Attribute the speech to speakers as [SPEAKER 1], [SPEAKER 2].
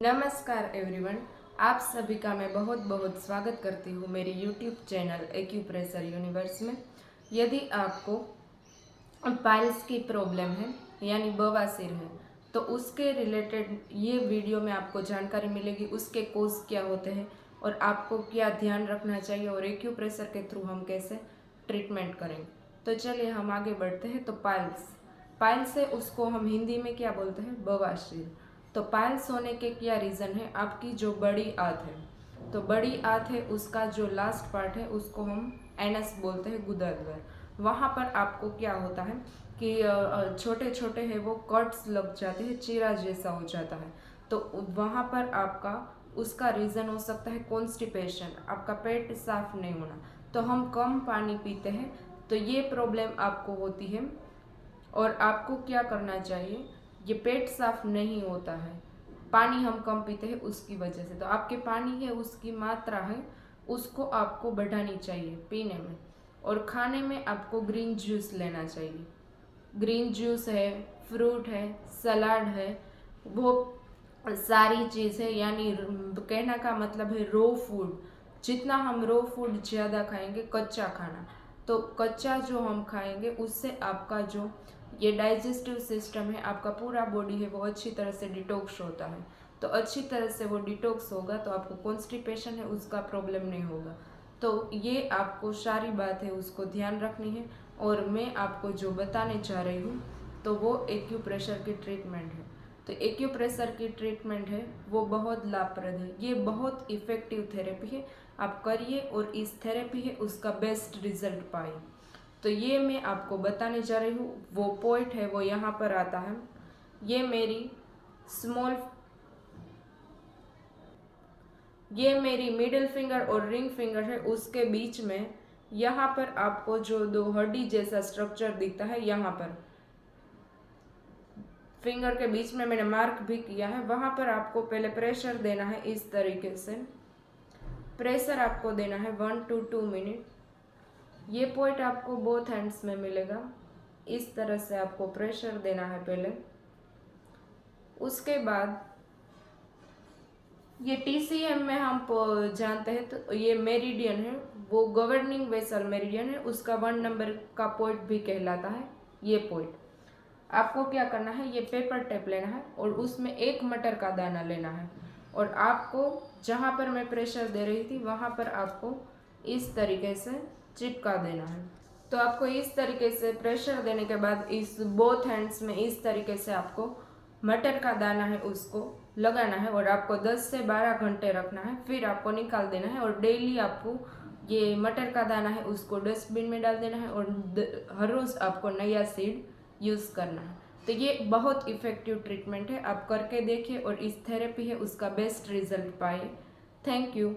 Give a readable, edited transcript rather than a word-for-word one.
[SPEAKER 1] नमस्कार एवरीवन, आप सभी का मैं बहुत बहुत स्वागत करती हूँ मेरी यूट्यूब चैनल एक्यूप्रेशर यूनिवर्स में। यदि आपको पाइल्स की प्रॉब्लम है यानी बवासीर है तो उसके रिलेटेड ये वीडियो में आपको जानकारी मिलेगी, उसके कोज क्या होते हैं और आपको क्या ध्यान रखना चाहिए और एक्यूप्रेशर के थ्रू हम कैसे ट्रीटमेंट करेंगे। तो चलिए हम आगे बढ़ते हैं। तो पाइल्स है, उसको हम हिंदी में क्या बोलते हैं? बवासीर। तो पाइल्स होने के क्या रीज़न है? आपकी जो बड़ी आंत है, तो बड़ी आंत है उसका जो लास्ट पार्ट है उसको हम एनस बोलते हैं, गुदद्वार। वहाँ पर आपको क्या होता है कि छोटे छोटे है वो कट्स लग जाते हैं, चीरा जैसा हो जाता है। तो वहाँ पर आपका उसका रीज़न हो सकता है कॉन्स्टिपेशन, आपका पेट साफ नहीं होना। तो हम कम पानी पीते हैं तो ये प्रॉब्लम आपको होती है। और आपको क्या करना चाहिए? ये पेट साफ नहीं होता है, पानी हम कम पीते हैं उसकी वजह से। तो आपके पानी है उसकी मात्रा है उसको आपको बढ़ानी चाहिए पीने में। और खाने में आपको ग्रीन जूस लेना चाहिए। ग्रीन जूस है, फ्रूट है, सलाद है, वो सारी चीज़ है। यानी कहना का मतलब है रो फूड। जितना हम रो फूड ज़्यादा खाएंगे, कच्चा खाना, तो कच्चा जो हम खाएंगे उससे आपका जो ये डाइजेस्टिव सिस्टम है, आपका पूरा बॉडी है वो अच्छी तरह से डिटॉक्स होता है। तो अच्छी तरह से वो डिटॉक्स होगा तो आपको कॉन्स्टिपेशन है उसका प्रॉब्लम नहीं होगा। तो ये आपको सारी बात है उसको ध्यान रखनी है। और मैं आपको जो बताने जा रही हूँ तो वो एक्यूप्रेशर की ट्रीटमेंट है। तो एक्यूप्रेशर की ट्रीटमेंट है वो बहुत लाभप्रद है, ये बहुत इफ़ेक्टिव थेरेपी है। आप करिए और इस थेरेपी है उसका बेस्ट रिजल्ट पाइए। तो ये मैं आपको बताने जा रही हूँ। वो पॉइंट है वो यहाँ पर आता है। ये मेरी स्मॉल ये मेरी मिडिल फिंगर और रिंग फिंगर है, उसके बीच में यहाँ पर आपको जो दो हड्डी जैसा स्ट्रक्चर दिखता है, यहाँ पर फिंगर के बीच में मैंने मार्क भी किया है। वहाँ पर आपको पहले प्रेशर देना है। इस तरीके से प्रेशर आपको देना है 1 to 2 मिनट। ये पॉइंट आपको बोथ हैंड्स में मिलेगा। इस तरह से आपको प्रेशर देना है पहले। उसके बाद ये TCM में हम जानते हैं तो ये मेरिडियन है, वो गवर्निंग वेसल मेरिडियन है, उसका 1 नंबर का पॉइंट भी कहलाता है। ये पॉइंट आपको क्या करना है, ये पेपर टेप लेना है और उसमें 1 मटर का दाना लेना है। और आपको जहाँ पर मैं प्रेशर दे रही थी वहाँ पर आपको इस तरीके से चिपका देना है। तो आपको इस तरीके से प्रेशर देने के बाद इस बोथ हैंड्स में इस तरीके से आपको मटर का दाना है उसको लगाना है और आपको 10 से 12 घंटे रखना है। फिर आपको निकाल देना है और डेली आपको ये मटर का दाना है उसको डस्टबिन में डाल देना है और हर रोज़ आपको नया सीड यूज़ करना है। तो ये बहुत इफ़ेक्टिव ट्रीटमेंट है, आप करके देखिए और इस थेरेपी है उसका बेस्ट रिजल्ट पाए। Thank you.